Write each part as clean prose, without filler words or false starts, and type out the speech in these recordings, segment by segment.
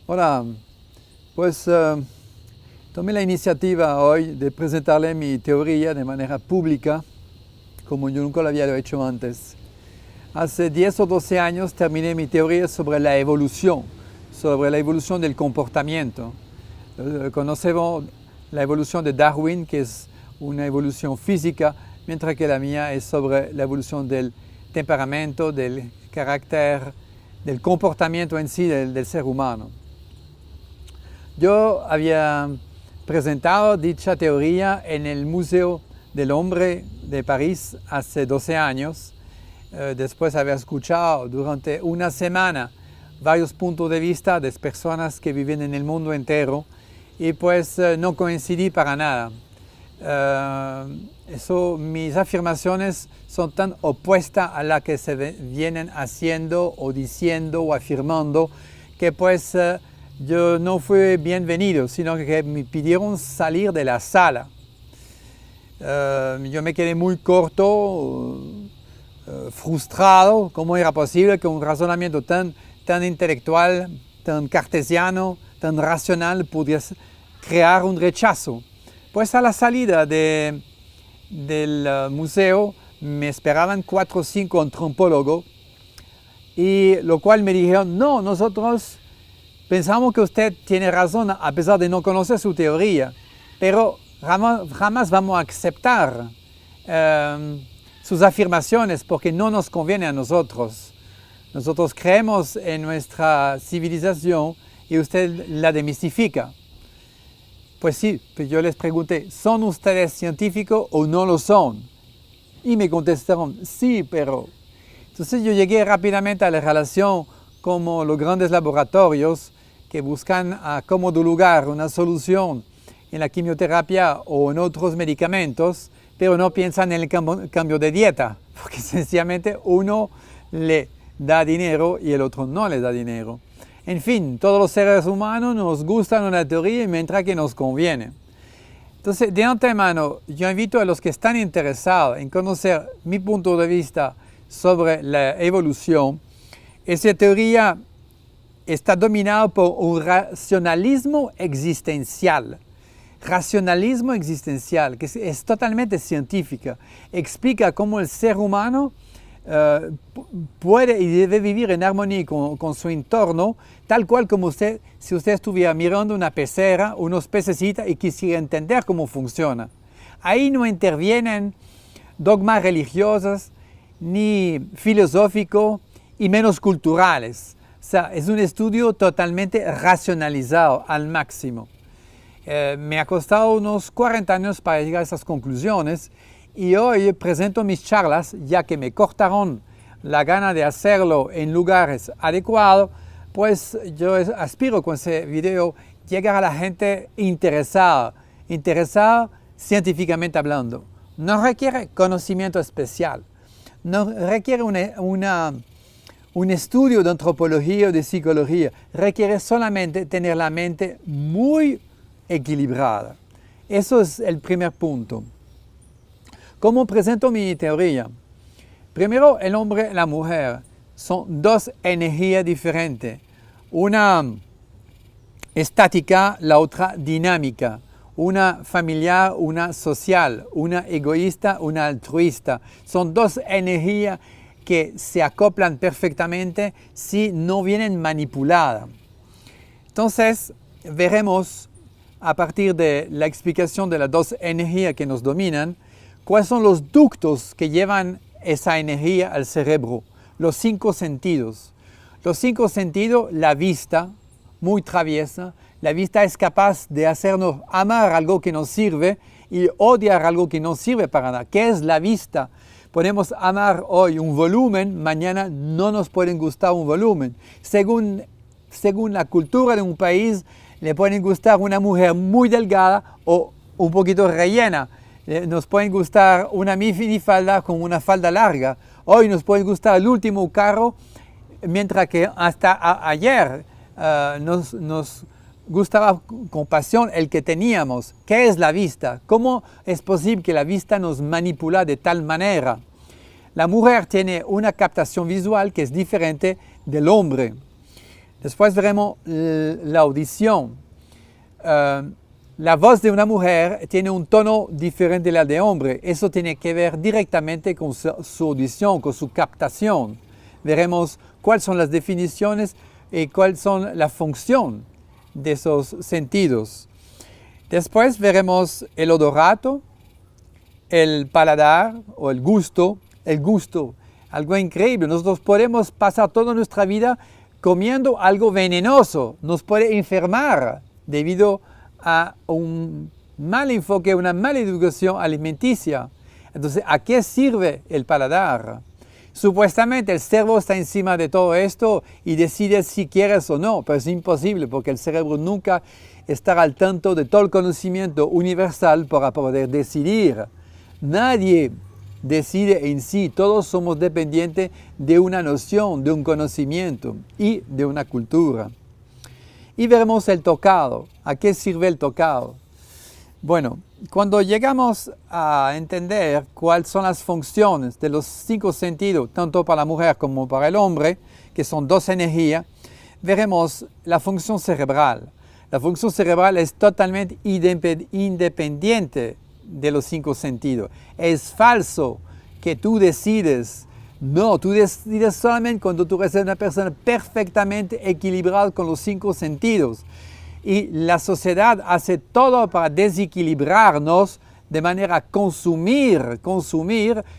Hola, pues tomé la iniciativa hoy de presentarle mi teoría de manera pública, como yo nunca lo había hecho antes. Hace 10 o 12 años terminé mi teoría sobre la evolución del comportamiento. Conocemos la evolución de Darwin, que es una evolución física, mientras que la mía es sobre la evolución del temperamento, del carácter, del comportamiento en sí del ser humano. Yo había presentado dicha teoría en el Museo del Hombre de París hace 12 años, después de haber escuchado durante una semana varios puntos de vista de personas que viven en el mundo entero y pues no coincidí para nada. Mis afirmaciones son tan opuestas a las que se vienen haciendo o diciendo o afirmando que pues yo no fui bienvenido, sino que me pidieron salir de la sala. Yo me quedé muy corto, frustrado. ¿Cómo era posible que un razonamiento tan intelectual, tan cartesiano, tan racional pudiese crear un rechazo? Pues a la salida del museo me esperaban 4 o 5 antropólogos, y lo cual me dijeron, no, nosotros pensamos que usted tiene razón a pesar de no conocer su teoría, pero jamás vamos a aceptar sus afirmaciones porque no nos conviene a nosotros. Nosotros creemos en nuestra civilización y usted la demistifica. Pues sí, pues yo les pregunté, ¿son ustedes científicos o no lo son? Y me contestaron, sí, pero... Entonces yo llegué rápidamente a la relación como los grandes laboratorios que buscan a cómodo lugar una solución en la quimioterapia o en otros medicamentos, pero no piensan en el cambio de dieta, porque sencillamente uno le da dinero y el otro no le da dinero. En fin, todos los seres humanos nos gustan una teoría mientras que nos conviene. Entonces, de antemano, yo invito a los que están interesados en conocer mi punto de vista sobre la evolución. Esa teoría está dominada por un racionalismo existencial. Racionalismo existencial, que es totalmente científica. Explica cómo el ser humano puede y debe vivir en armonía con su entorno, tal cual como si usted estuviera mirando una pecera, unos pececitos y quisiera entender cómo funciona. Ahí no intervienen dogmas religiosos, ni filosóficos, y menos culturales. O sea, es un estudio totalmente racionalizado al máximo. Me ha costado unos 40 años para llegar a esas conclusiones y hoy presento mis charlas ya que me cortaron la gana de hacerlo en lugares adecuados. Pues yo aspiro con ese video llegar a la gente interesada científicamente hablando. No requiere conocimiento especial, no requiere un estudio de antropología o de psicología, requiere solamente tener la mente muy equilibrada. Eso es el primer punto. ¿Cómo presento mi teoría? Primero, el hombre y la mujer son dos energías diferentes. Una estática, la otra dinámica. Una familiar, una social. Una egoísta, una altruista. Son dos energías que se acoplan perfectamente si no vienen manipuladas. Entonces, veremos a partir de la explicación de las dos energías que nos dominan, cuáles son los ductos que llevan esa energía al cerebro, los 5 sentidos. Los 5 sentidos, la vista, muy traviesa, la vista es capaz de hacernos amar algo que nos sirve y odiar algo que no sirve para nada. ¿Qué es la vista? Podemos amar hoy un volumen, mañana no nos puede gustar un volumen. Según la cultura de un país, le pueden gustar una mujer muy delgada o un poquito rellena. Nos pueden gustar una minifalda con una falda larga. Hoy nos puede gustar el último carro, mientras que hasta ayer nos gustaba con pasión el que teníamos. ¿Qué es la vista? ¿Cómo es posible que la vista nos manipula de tal manera? La mujer tiene una captación visual que es diferente del hombre. Después veremos la audición. La voz de una mujer tiene un tono diferente de la de hombre. Eso tiene que ver directamente con su audición, con su captación. Veremos cuáles son las definiciones y cuáles son la función de esos sentidos. Después veremos el odorato, el paladar o el gusto. El gusto, algo increíble. Nosotros podemos pasar toda nuestra vida comiendo algo venenoso. Nos puede enfermar debido a un mal enfoque, una mala educación alimenticia. Entonces, ¿a qué sirve el paladar? Supuestamente el cerebro está encima de todo esto y decide si quieres o no, pero es imposible porque el cerebro nunca estará al tanto de todo el conocimiento universal para poder decidir. Nadie decide en sí, todos somos dependientes de una noción, de un conocimiento y de una cultura. Y veremos el tocado. ¿A qué sirve el tocado? Bueno, cuando llegamos a entender cuáles son las funciones de los 5 sentidos, tanto para la mujer como para el hombre, que son 2 energías, veremos la función cerebral. La función cerebral es totalmente independiente de los 5 sentidos. Es falso que tú decides. No, tú decides solamente cuando tú eres una persona perfectamente equilibrada con los 5 sentidos. Y la sociedad hace todo para desequilibrarnos de manera a consumir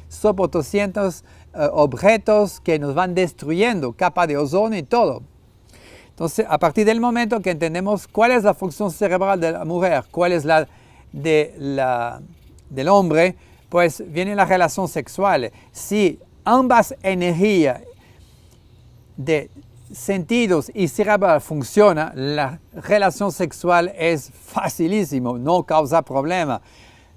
sobre 200 objetos que nos van destruyendo, capa de ozono y todo. Entonces, a partir del momento que entendemos cuál es la función cerebral de la mujer, cuál es la del hombre, pues viene la relación sexual. Si ambas energías de sentidos y cerebral funcionan, la relación sexual es facilísimo, no causa problema.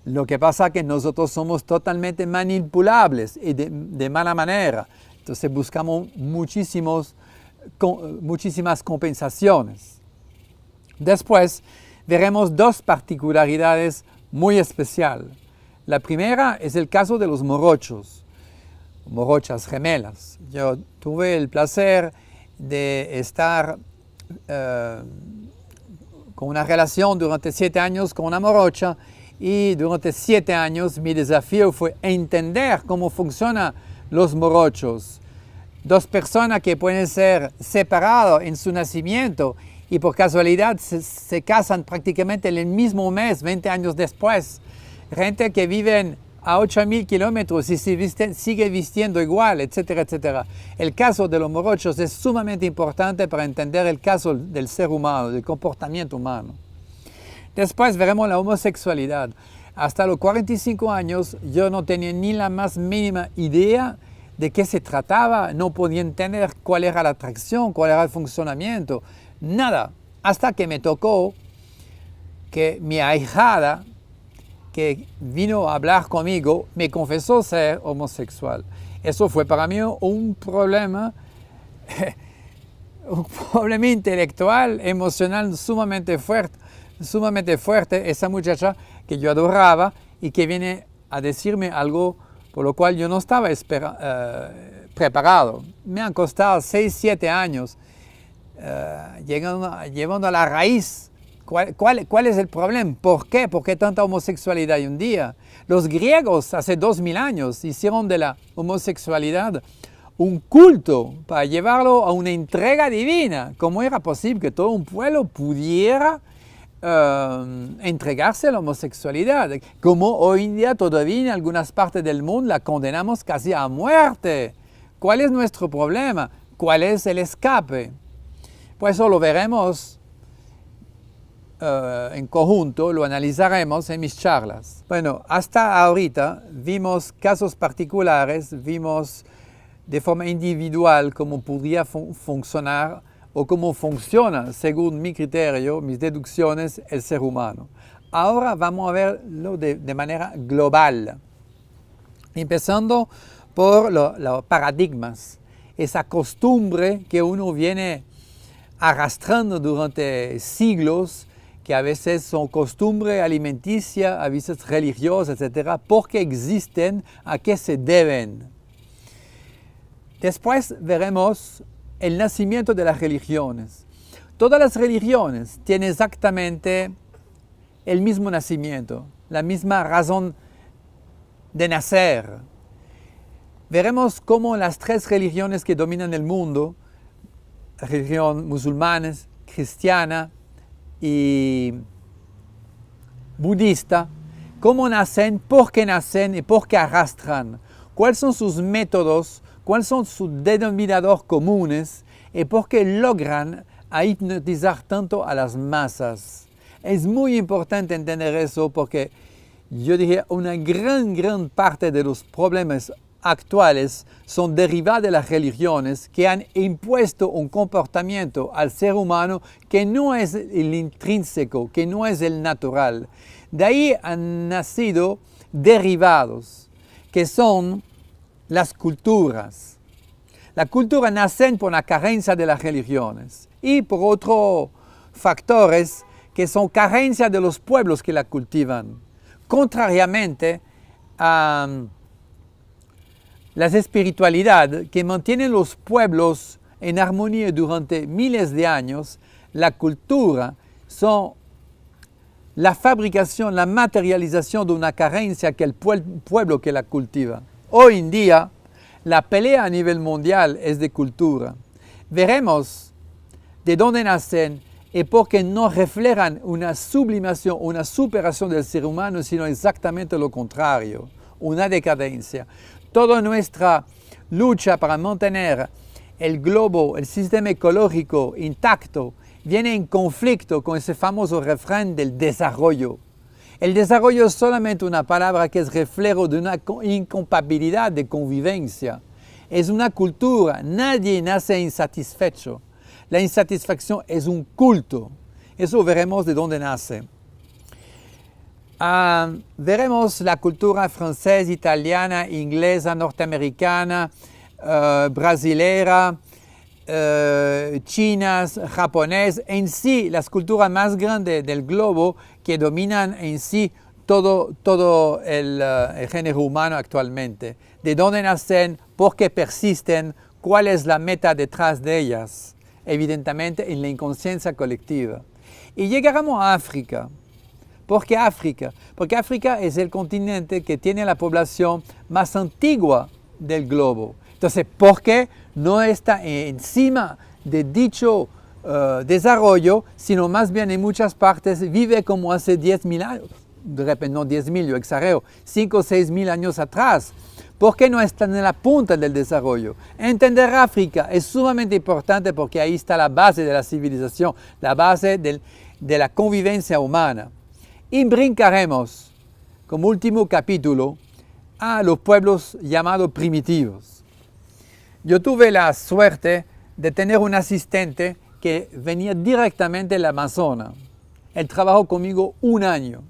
Lo que pasa es que nosotros somos totalmente manipulables y de mala manera. Entonces buscamos muchísimas compensaciones. Después veremos 2 particularidades muy especiales. La primera es el caso de los morochos, morochas gemelas. Yo tuve el placer de estar con una relación durante 7 años con una morocha y durante 7 años mi desafío fue entender cómo funcionan los morochos. 2 personas que pueden ser separadas en su nacimiento y por casualidad se casan prácticamente en el mismo mes, 20 años después. Gente que viven a 8.000 kilómetros y sigue vistiendo igual, etcétera, etcétera. El caso de los morochos es sumamente importante para entender el caso del ser humano, del comportamiento humano. Después veremos la homosexualidad. Hasta los 45 años yo no tenía ni la más mínima idea de qué se trataba, no podía entender cuál era la atracción, cuál era el funcionamiento, nada. Hasta que me tocó que mi ahijada, que vino a hablar conmigo, me confesó ser homosexual. Eso fue para mí un problema intelectual, emocional sumamente fuerte. Esa muchacha que yo adoraba y que viene a decirme algo por lo cual yo no estaba preparado. Me han costado 6, 7 años llevando a la raíz. ¿Cuál es el problema? ¿Por qué? ¿Por qué tanta homosexualidad hoy en día? Los griegos hace 2000 años hicieron de la homosexualidad un culto para llevarlo a una entrega divina. ¿Cómo era posible que todo un pueblo pudiera entregarse a la homosexualidad? Como hoy en día todavía en algunas partes del mundo la condenamos casi a muerte. ¿Cuál es nuestro problema? ¿Cuál es el escape? Pues eso lo veremos en conjunto, lo analizaremos en mis charlas. Bueno, hasta ahorita vimos casos particulares, vimos de forma individual cómo podría funcionar o cómo funciona, según mi criterio, mis deducciones, el ser humano. Ahora vamos a verlo de manera global, empezando por los paradigmas, esa costumbre que uno viene arrastrando durante siglos, que a veces son costumbre alimenticia, a veces religiosas, etc., porque existen, a qué se deben. Después veremos el nacimiento de las religiones. Todas las religiones tienen exactamente el mismo nacimiento, la misma razón de nacer. Veremos cómo las tres religiones que dominan el mundo, la religión musulmana, cristiana y budista, cómo nacen, por qué nacen y por qué arrastran, cuáles son sus métodos, cuáles son sus denominadores comunes y por qué logran hipnotizar tanto a las masas. Es muy importante entender eso porque yo diría una gran parte de los problemas actuales son derivados de las religiones que han impuesto un comportamiento al ser humano que no es el intrínseco, que no es el natural. De ahí han nacido derivados, que son las culturas. La cultura nace por la carencia de las religiones y por otros factores que son carencia de los pueblos que la cultivan. Contrariamente a las espiritualidades que mantienen los pueblos en armonía durante miles de años, la cultura son la fabricación, la materialización de una carencia que el pueblo que la cultiva. Hoy en día, la pelea a nivel mundial es de cultura. Veremos de dónde nacen y porque no reflejan una sublimación, una superación del ser humano, sino exactamente lo contrario, una decadencia. Toda nuestra lucha para mantener el globo, el sistema ecológico intacto, viene en conflicto con ese famoso refrán del desarrollo. El desarrollo es solamente una palabra que es reflejo de una incompatibilidad de convivencia. Es una cultura, nadie nace insatisfecho. La insatisfacción es un culto. Eso veremos de dónde nace. Veremos la cultura francesa, italiana, inglesa, norteamericana, brasilera, chinas, japonés, en sí las culturas más grandes del globo que dominan en sí todo el género humano actualmente. De dónde nacen, por qué persisten, cuál es la meta detrás de ellas. Evidentemente en la inconsciencia colectiva. Y llegaremos a África. ¿Por qué África? Porque África es el continente que tiene la población más antigua del globo. Entonces, ¿por qué no está encima de dicho desarrollo, sino más bien en muchas partes vive como hace 10.000 años? De repente, no 10.000, yo exagero, 5 o 6.000 años atrás. ¿Por qué no están en la punta del desarrollo? Entender África es sumamente importante porque ahí está la base de la civilización, la base de la convivencia humana. Y brincaremos, como último capítulo, a los pueblos llamados primitivos. Yo tuve la suerte de tener un asistente que venía directamente del Amazonas. Él trabajó conmigo un año.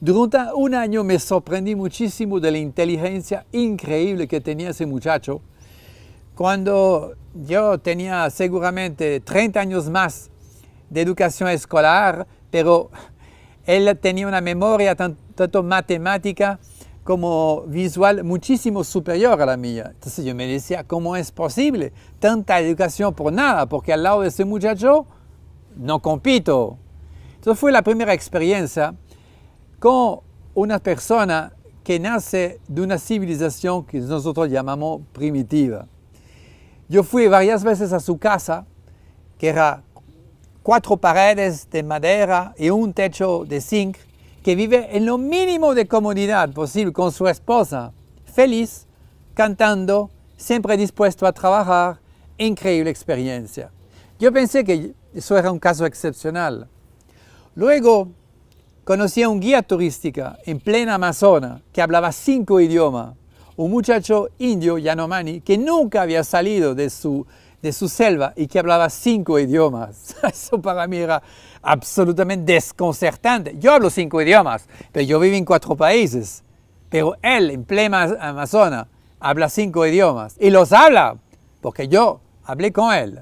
Durante un año me sorprendí muchísimo de la inteligencia increíble que tenía ese muchacho. Cuando yo tenía seguramente 30 años más de educación escolar, pero él tenía una memoria tanto matemática como visual muchísimo superior a la mía. Entonces yo me decía, ¿cómo es posible tanta educación por nada? Porque al lado de ese muchacho no compito. Entonces fue la primera experiencia con una persona que nace de una civilización que nosotros llamamos primitiva. Yo fui varias veces a su casa, que era 4 paredes de madera y un techo de zinc, que vive en lo mínimo de comodidad posible con su esposa, feliz, cantando, siempre dispuesto a trabajar. Increíble experiencia. Yo pensé que eso era un caso excepcional. Luego conocí a un guía turística en plena Amazonas que hablaba 5 idiomas, un muchacho indio, Yanomami, que nunca había salido de su selva y que hablaba 5 idiomas. Eso para mí era absolutamente desconcertante. Yo hablo 5 idiomas, pero yo vivo en 4 países. Pero él, en plena Amazonas, habla 5 idiomas. Y los habla, porque yo hablé con él.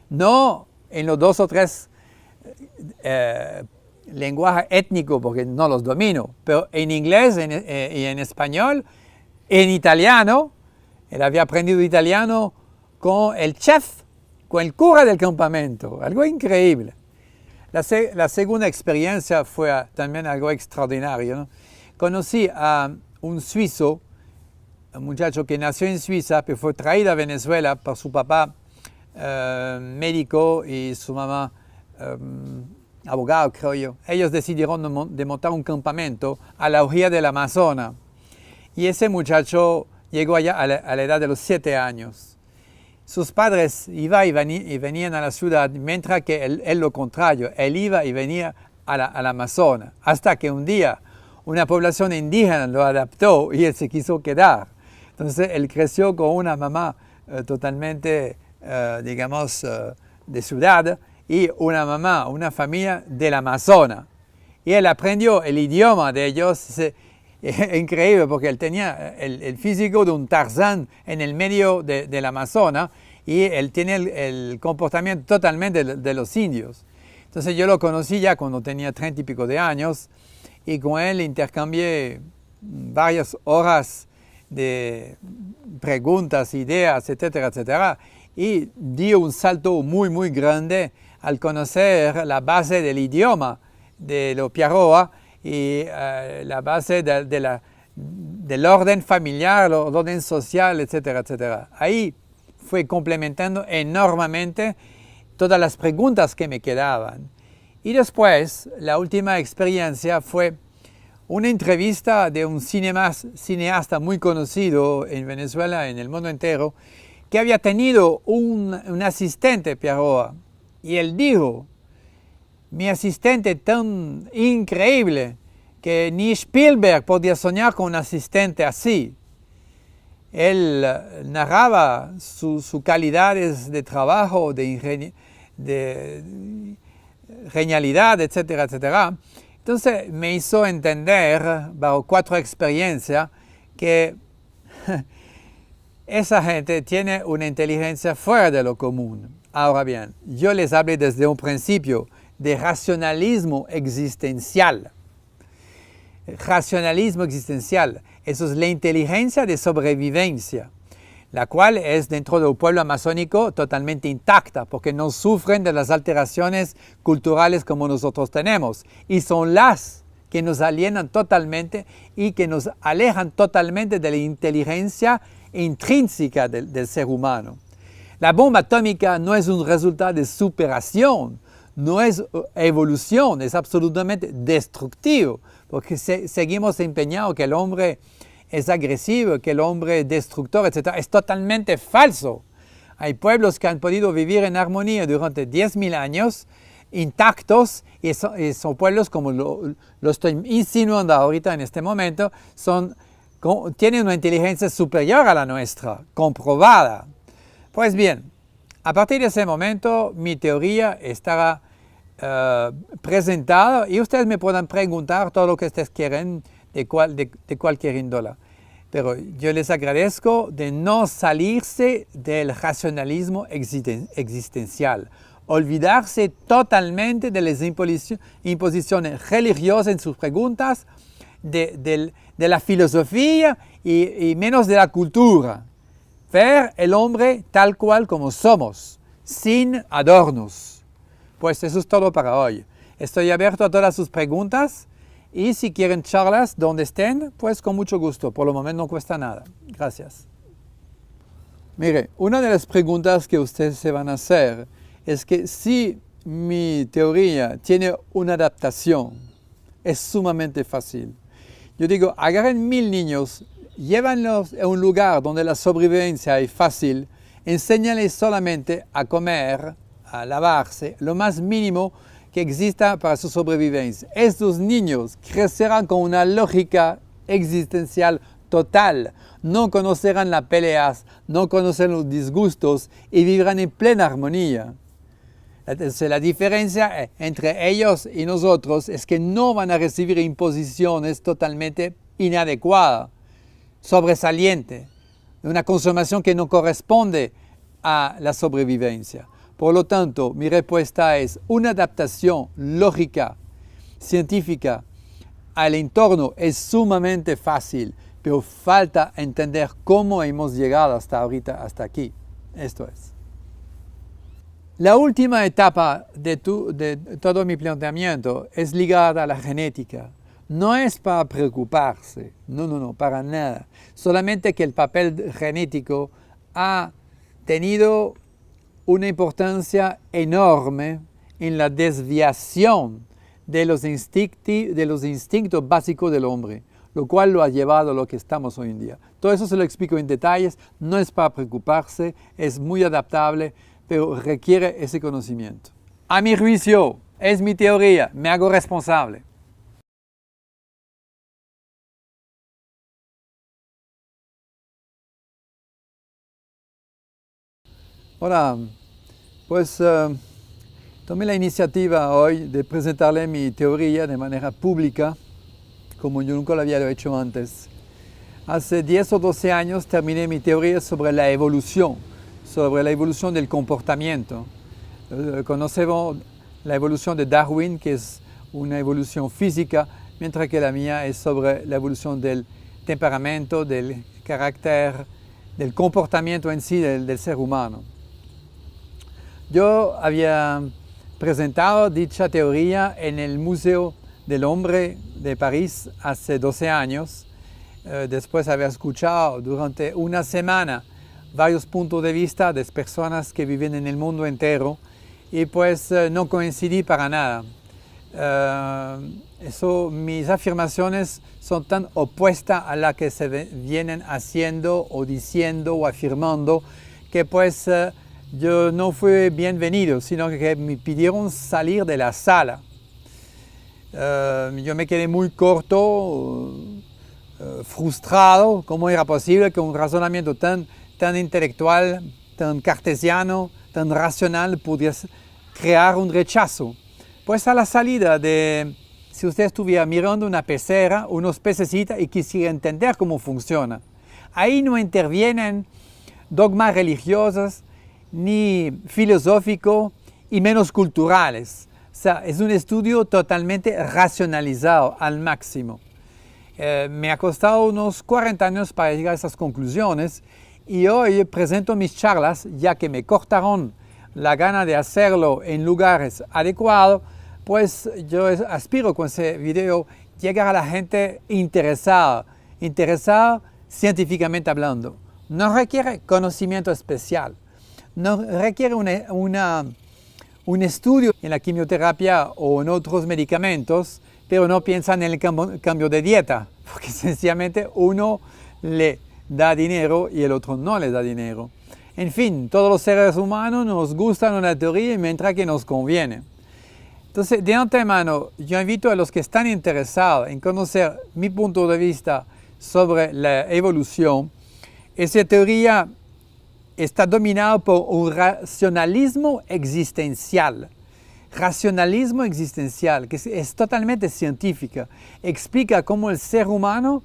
No en los 2 o 3 lenguajes étnicos, porque no los domino, pero en inglés y en español, en italiano. Él había aprendido italiano con el chef con el cura del campamento, algo increíble. La segunda experiencia fue también algo extraordinario, ¿no? Conocí a un suizo, un muchacho que nació en Suiza, pero fue traído a Venezuela por su papá médico y su mamá abogado, creo yo. Ellos decidieron de montar un campamento a la orilla del Amazonas. Y ese muchacho llegó allá a la edad de los 7 años. Sus padres iban y venían a la ciudad, mientras que él lo contrario, él iba y venía al Amazonas. Hasta que un día una población indígena lo adaptó y él se quiso quedar. Entonces él creció con una mamá totalmente, de ciudad y una familia del Amazonas. Y él aprendió el idioma de ellos. Es increíble porque él tenía el físico de un Tarzán en el medio del Amazonas y él tiene el comportamiento totalmente de los indios. Entonces yo lo conocí ya cuando tenía 30 y pico de años y con él intercambié varias horas de preguntas, ideas, etcétera, etcétera. Y dio un salto muy, muy grande al conocer la base del idioma de los Piaroa y la base del orden familiar, el orden social, etcétera, etcétera. Ahí fue complementando enormemente todas las preguntas que me quedaban. Y después, la última experiencia fue una entrevista de un cineasta muy conocido en Venezuela, en el mundo entero, que había tenido un asistente Piaroa. Y él dijo: mi asistente tan increíble que ni Spielberg podía soñar con un asistente así. Él narraba sus calidades de trabajo, de genialidad, etcétera, etcétera. Entonces me hizo entender, bajo 4 experiencias, que esa gente tiene una inteligencia fuera de lo común. Ahora bien, yo les hablé desde un principio de racionalismo existencial. Racionalismo existencial, eso es la inteligencia de sobrevivencia, la cual es dentro del pueblo amazónico totalmente intacta, porque no sufren de las alteraciones culturales como nosotros tenemos, y son las que nos alienan totalmente y que nos alejan totalmente de la inteligencia intrínseca del ser humano. La bomba atómica no es un resultado de superación, no es evolución, es absolutamente destructivo, porque seguimos empeñados que el hombre es agresivo, que el hombre es destructor, etc. Es totalmente falso. Hay pueblos que han podido vivir en armonía durante 10.000 años, intactos, y son pueblos, como lo estoy insinuando ahorita en este momento, tienen una inteligencia superior a la nuestra, comprobada. Pues bien, a partir de ese momento mi teoría estará presentada y ustedes me puedan preguntar todo lo que ustedes quieren de cualquier índole. Pero yo les agradezco de no salirse del racionalismo existencial, olvidarse totalmente de las imposiciones religiosas en sus preguntas, de la filosofía y menos de la cultura. Ver el hombre tal cual como somos, sin adornos. Pues eso es todo para hoy. Estoy abierto a todas sus preguntas y si quieren charlas donde estén, pues con mucho gusto. Por lo momento no cuesta nada. Gracias. Mire, una de las preguntas que ustedes se van a hacer es que si mi teoría tiene una adaptación, es sumamente fácil. Yo digo, agarren 1000 niños, llévanlos a un lugar donde la sobrevivencia es fácil, enséñales solamente a comer, a lavarse, lo más mínimo que exista para su sobrevivencia. Estos niños crecerán con una lógica existencial total, no conocerán las peleas, no conocerán los disgustos y vivirán en plena armonía. La diferencia entre ellos y nosotros es que no van a recibir imposiciones totalmente inadecuadas, sobresalientes, de una consumación que no corresponde a la sobrevivencia. Por lo tanto, mi respuesta es una adaptación lógica, científica al entorno es sumamente fácil, pero falta entender cómo hemos llegado hasta ahorita, hasta aquí. Esto es. La última etapa de todo mi planteamiento es ligada a la genética. No es para preocuparse, no, para nada. Solamente que el papel genético ha tenido una importancia enorme en la desviación de los instintos básicos del hombre, lo cual lo ha llevado a lo que estamos hoy en día. Todo eso se lo explico en detalles, no es para preocuparse, es muy adaptable, pero requiere ese conocimiento. A mi juicio, es mi teoría, me hago responsable. Ahora, pues tomé la iniciativa hoy de presentarle mi teoría de manera pública, como yo nunca lo había hecho antes. Hace 10 o 12 años terminé mi teoría sobre la evolución del comportamiento. Conocemos la evolución de Darwin, que es una evolución física, mientras que la mía es sobre la evolución del temperamento, del carácter, del comportamiento en sí del ser humano. Yo había presentado dicha teoría en el Museo del Hombre de París hace 12 años. Después de haber escuchado durante una semana varios puntos de vista de personas que viven en el mundo entero y pues no coincidí para nada. Mis afirmaciones son tan opuestas a las que se vienen haciendo o diciendo o afirmando que pues yo no fui bienvenido, sino que me pidieron salir de la sala. Yo me quedé muy corto, frustrado. ¿Cómo era posible que un razonamiento tan intelectual, tan cartesiano, tan racional pudiese crear un rechazo? Pues a la salida si usted estuviera mirando una pecera, unos pececitos y quisiera entender cómo funciona, ahí no intervienen dogmas religiosos, ni filosóficos y menos culturales. O sea, es un estudio totalmente racionalizado al máximo. Me ha costado unos 40 años para llegar a esas conclusiones y hoy presento mis charlas, ya que me cortaron la gana de hacerlo en lugares adecuados, pues yo aspiro con ese video llegar a la gente interesada científicamente hablando. No requiere conocimiento especial. No requiere un estudio en la quimioterapia o en otros medicamentos, pero no piensan en el cambio de dieta, porque sencillamente uno le da dinero y el otro no le da dinero. En fin, todos los seres humanos nos gustan una teoría mientras que nos conviene. Entonces, de antemano, yo invito a los que están interesados en conocer mi punto de vista sobre la evolución. Esa teoría está dominado por un racionalismo existencial. Racionalismo existencial, que es totalmente científica. Explica cómo el ser humano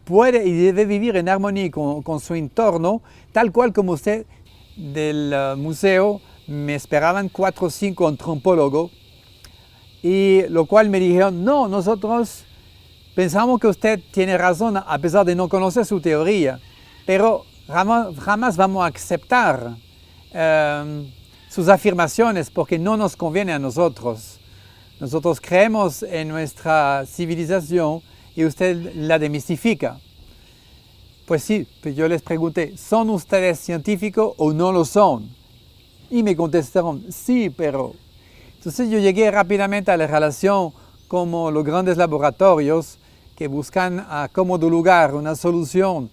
puede y debe vivir en armonía con su entorno, tal cual como usted del museo me esperaban 4 o 5 antropólogos, y lo cual me dijeron, no, nosotros pensamos que usted tiene razón a pesar de no conocer su teoría, pero jamás vamos a aceptar sus afirmaciones porque no nos conviene a nosotros. Nosotros creemos en nuestra civilización y usted la demistifica. Pues sí, pues yo les pregunté, ¿son ustedes científicos o no lo son? Y me contestaron, sí, pero... Entonces yo llegué rápidamente a la relación como los grandes laboratorios que buscan a cómodo lugar una solución